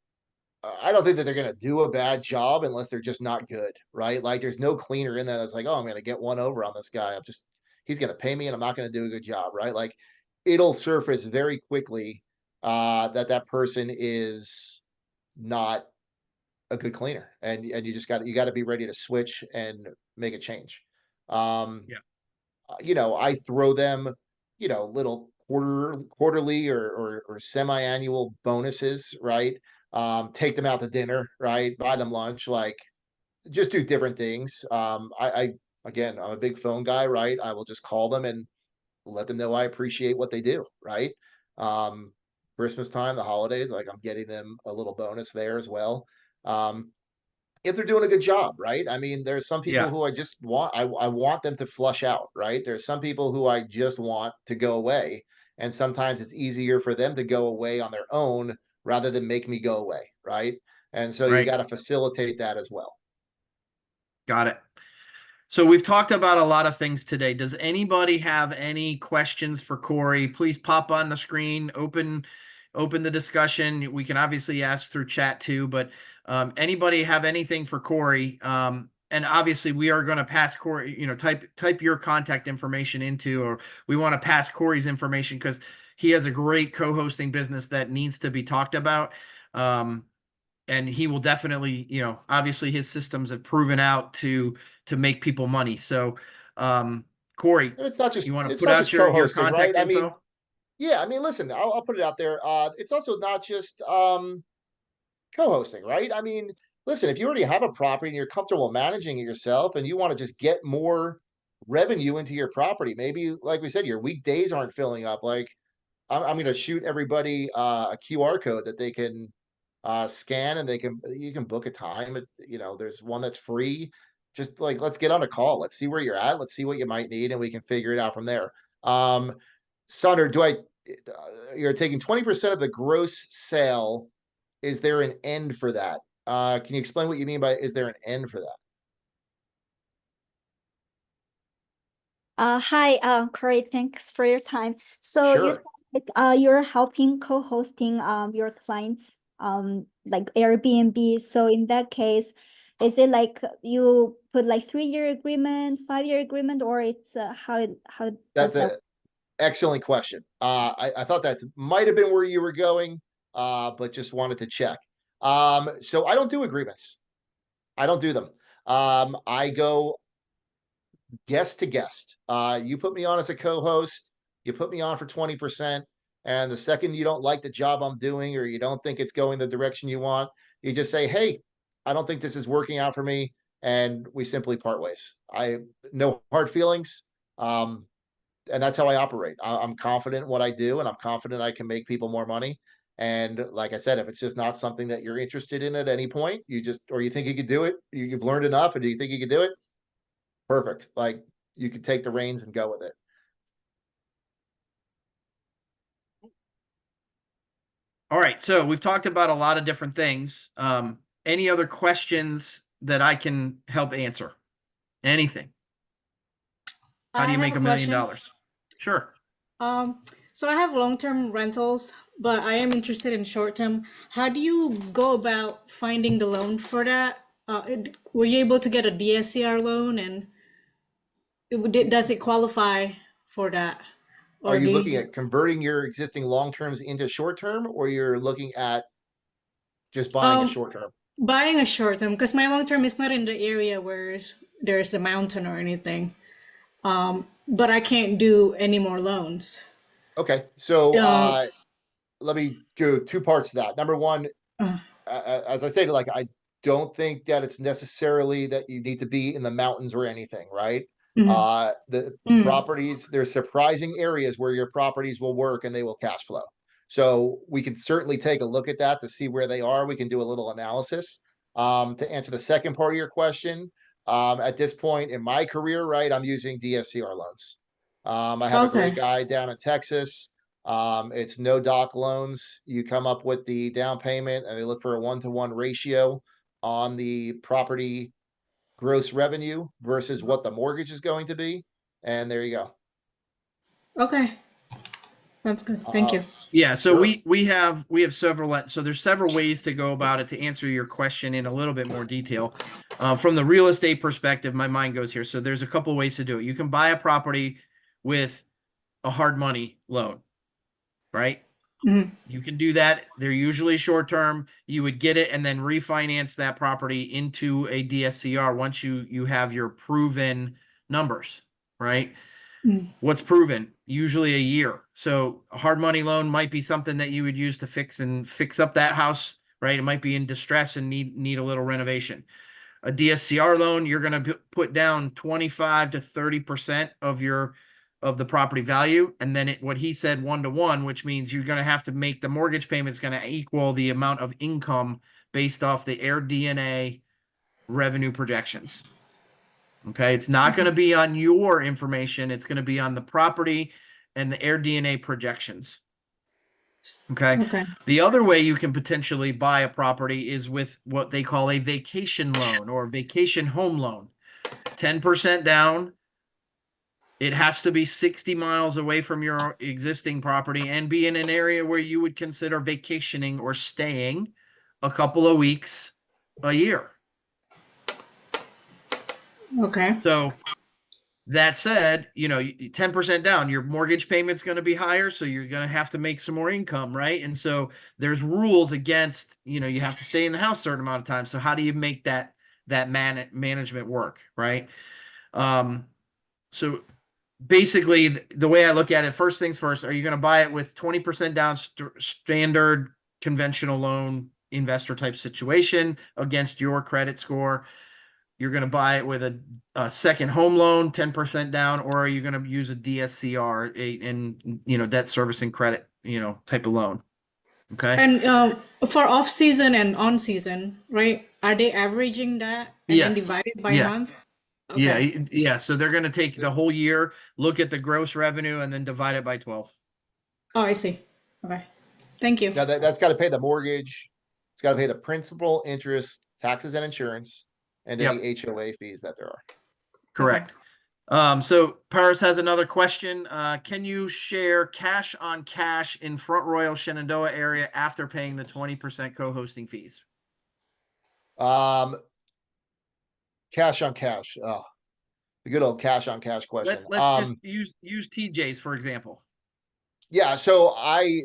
I don't think that they're going to do a bad job unless they're just not good, right? Like, there's no cleaner in there that's like, oh, I'm going to get one over on this guy. He's going to pay me, and I'm not going to do a good job, right? Like, it'll surface very quickly that that person is not a good cleaner, and you got to be ready to switch and make a change. Um, Yeah. I throw them, little quarterly or semi-annual bonuses, right? Take them out to dinner, right? Buy them lunch, like just do different things. I again, I'm a big phone guy, right? I will just call them and let them know I appreciate what they do, right? Um, Christmas time, the holidays, like I'm getting them a little bonus there as well. Um, if they're doing a good job, right? I mean, there's some people Yeah. who I just want, I want them to flush out, right? There's some people who I just want to go away. And sometimes it's easier for them to go away on their own rather than make me go away, right? And so you Right. got to facilitate that as well. Got it. So we've talked about a lot of things today. Does anybody have any questions for Corey? Please pop on the screen, open the discussion. We can obviously ask through chat too, but anybody have anything for Corey? And obviously we are going to pass Corey, type your contact information into, or we want to pass Corey's information because he has a great co-hosting business that needs to be talked about. And he will definitely, obviously his systems have proven out to make people money. So, Corey, And it's not you just want to it's put not out just your co-hosting, right? contact I mean, info? yeah, I mean, listen, I'll put it out there. It's also not just co-hosting, right? I mean, listen, if you already have a property and you're comfortable managing it yourself and you want to just get more revenue into your property, maybe like we said, your weekdays aren't filling up. Like I'm going to shoot everybody a QR code that they can scan, and you can book a time. There's one that's free. Just like, let's get on a call. Let's see where you're at. Let's see what you might need, and we can figure it out from there. Um, Sunder, you're taking 20% of the gross sale. Is there an end for that? Can you explain what you mean by is there an end for that? Hi, Corey, thanks for your time. So you said Sure. like you're helping co-hosting your clients like Airbnb. So in that case, is it like you put like 3-year agreement, 5-year agreement, or it's how does That's that? a excellent question. I thought that's might have been where you were going, but just wanted to check. So I don't do agreements. I don't do them. I go guest to guest. You put me on as a co-host, you put me on for 20%. And the second you don't like the job I'm doing, or you don't think it's going the direction you want, you just say, hey, I don't think this is working out for me. And we simply part ways. No hard feelings. And that's how I operate. I'm confident in what I do, and I'm confident I can make people more money. And like I said, if it's just not something that you're interested in at any point, or you think you could do it, you've learned enough, and you think you could do it, perfect. Like, you could take the reins and go with it. All right. So we've talked about a lot of different things. Any other questions that I can help answer? Anything? How do I you have make a question. $1 million? Sure. Um, so I have long-term rentals, but I am interested in short-term. How do you go about finding the loan for that? Were you able to get a DSCR loan, and does it qualify for that, Are or you do looking you at just converting your existing long terms into short term, or you're looking at just buying a um short term? buying a short-term? Because my long-term is not in the area where there's a mountain or anything. But I can't do any more loans. Okay. So Um, let me go two parts to that. Number one, uh, as I stated, like, I don't think that it's necessarily that you need to be in the mountains or anything, right? The Mm. properties, there's surprising areas where your properties will work and they will cash flow. So we can certainly take a look at that to see where they are. We can do a little analysis. To answer the second part of your question, at this point in my career, right, I'm using DSCR loans. I have a great Okay. guy down in Texas. It's no doc loans. You come up with the down payment and they look for a 1-to-1 ratio on the property gross revenue versus what the mortgage is going to be. And there you go. Okay. That's good. Thank you. Yeah, so Sure. we have several, so there's several ways to go about it to answer your question in a little bit more detail. From the real estate perspective, my mind goes here. So there's a couple ways to do it. You can buy a property with a hard money loan, right? Mhm. You can do that. They're usually short term. You would get it and then refinance that property into a DSCR once you have your proven numbers, right? Mm. What's proven? Usually a year. So a hard money loan might be something that you would use to fix up that house, right? It might be in distress and need a little renovation. A DSCR loan, you're going to put down 25 to 30% of the property value, and then what he said 1-to-1, which means you're going to have to make the mortgage payments going to equal the amount of income based off the AirDNA revenue projections. Okay, it's not going to be on your information. It's going to be on the property and the AirDNA projections. Okay. Okay. The other way you can potentially buy a property is with what they call a vacation loan or vacation home loan. 10% down. It has to be 60 miles away from your existing property and be in an area where you would consider vacationing or staying a couple of weeks a year. Okay. So that said, 10% down, your mortgage payment's going to be higher, so you're going to have to make some more income, right? And so there's rules against, you have to stay in the house a certain amount of time. So how do you make that management work, right? So basically, the way I look at it, first things first, are you going to buy it with 20% down standard conventional loan investor type situation against your credit score? You're going to buy it with a second home loan, 10% down, or are you going to use a DSCR, debt servicing credit, type of loan? Okay. And for off season and on season, right? Are they averaging that and then Yes. divide it by Yes. month? Yeah. Okay. Yeah. So they're going to take the whole year, look at the gross revenue, and then divide it by 12. Oh, I see. Okay. Thank you. Now that's got to pay the mortgage. It's got to pay the principal, interest, taxes, and insurance, and Yep. any HOA fees that there are. Correct. So Paris has another question. Can you share cash on cash in Front Royal Shenandoah area after paying the 20% co-hosting fees? Cash on cash. Oh, the good old cash on cash question. Let's just use TJ's for example. Yeah, so I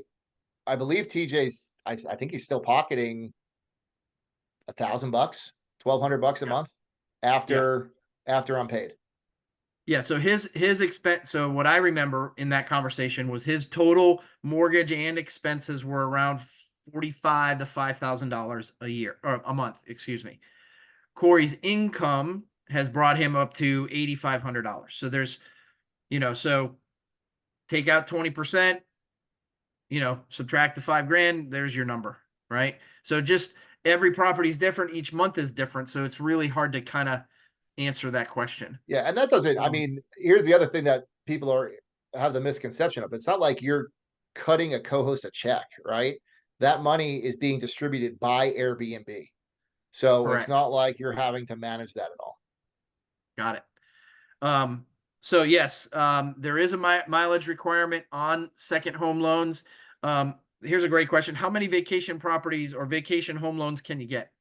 believe TJ's I think he's still pocketing $1,000, $1,200 a month after I'm paid. Yeah, so his expense. So what I remember in that conversation was his total mortgage and expenses were around $45,000 to $5,000 a year or a month. Excuse me. Corey's income has brought him up to $8,500. So there's, so take out 20%. Subtract the $5,000. There's your number, right? So just every property is different. Each month is different. So it's really hard to kind of answer that question. Yeah, and that doesn't. I mean, here's the other thing that people have the misconception of. It's not like you're cutting a co-host a check, right? That money is being distributed by Airbnb, so Correct. it's not like you're having to manage that at all. Got it. So yes, there is a mileage requirement on second home loans. Here's a great question: how many vacation properties or vacation home loans can you get?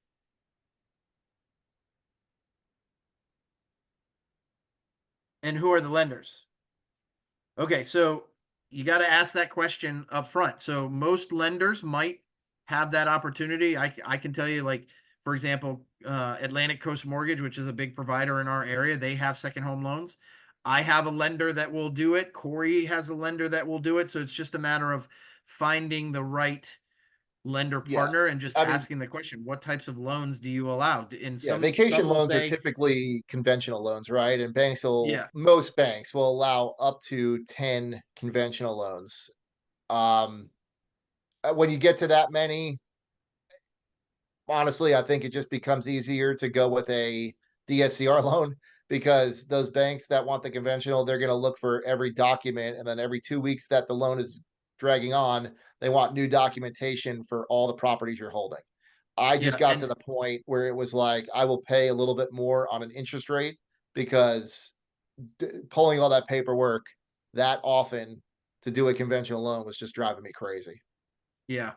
And who are the lenders? Okay, so you got to ask that question up front. So most lenders might have that opportunity. I can tell you, like, for example, Atlantic Coast Mortgage, which is a big provider in our area, they have second home loans. I have a lender that will do it. Corey has a lender that will do it. So it's just a matter of finding the right lender Yeah. partner and just I mean, asking the question, what types of loans do you allow? And yeah, some vacation will loans are say, typically conventional loans, right? And yeah, most banks will allow up to 10 conventional loans. Um, when you get to that many, honestly, I think it just becomes easier to go with a DSCR loan because those banks that want the conventional, they're going to look for every document. And then every 2 weeks that the loan is dragging on, they want new documentation for all the properties you're holding. I just yeah. got to And the point where it was like, I will pay a little bit more on an interest rate because pulling all that paperwork that often to do a conventional loan was just driving me crazy. yeah.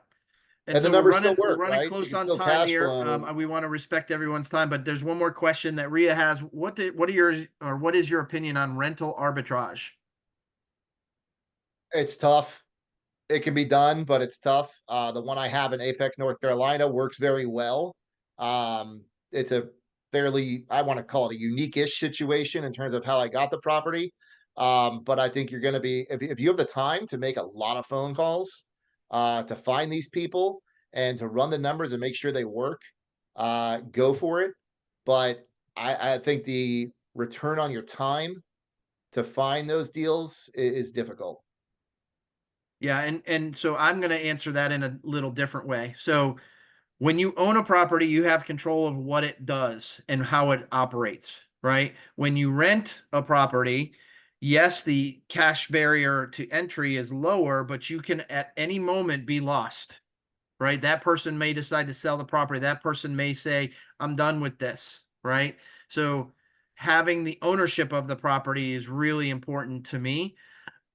And And the so numbers still we're work, running right? You close can on still time cash here. flow. We want to respect everyone's time, but there's one more question that Ria has. What are your, or what is your opinion on rental arbitrage? It's tough. It can be done, but it's tough. The one I have in Apex, North Carolina works very well. It's a fairly, I want to call it a unique-ish situation in terms of how I got the property. But I think you're going to be, if you have the time to make a lot of phone calls, to find these people and to run the numbers and make sure they work, go for it. But I think the return on your time to find those deals is difficult. Yeah, and so I'm going to answer that in a little different way. So when you own a property, you have control of what it does and how it operates, right? When you rent a property, yes, the cash barrier to entry is lower, but you can at any moment be lost, right? That person may decide to sell the property. That person may say, I'm done with this, right? So having the ownership of the property is really important to me.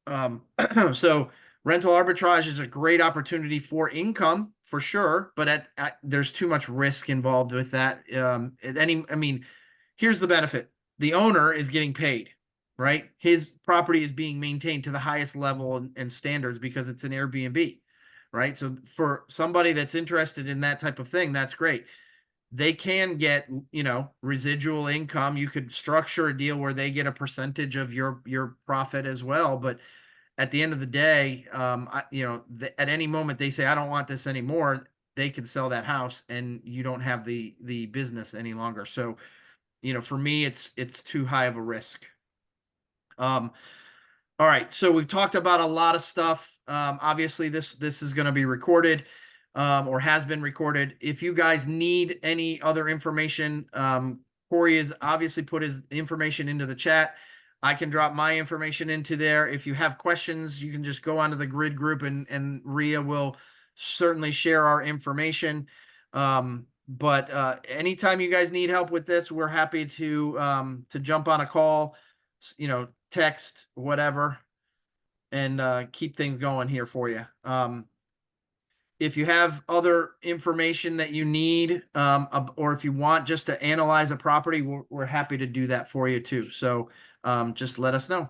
So rental arbitrage is a great opportunity for income for sure, but there's too much risk involved with that. I mean, here's the benefit. The owner is getting paid, right? His property is being maintained to the highest level and standards because it's an Airbnb, right? So for somebody that's interested in that type of thing, that's great. They can get, residual income. You could structure a deal where they get a percentage of your profit as well, but at the end of the day, at any moment they say, I don't want this anymore, they can sell that house and you don't have the business any longer. So, for me, it's too high of a risk. All right, so we've talked about a lot of stuff. Obviously, this is going to be recorded, or has been recorded. If you guys need any other information, Corey has obviously put his information into the chat. I can drop my information into there. If you have questions, you can just go onto the grid group and Ria will certainly share our information. But anytime you guys need help with this, we're happy to jump on a call, text, whatever, and keep things going here for you. If you have other information that you need, or if you want just to analyze a property, we're happy to do that for you too. So just let us know.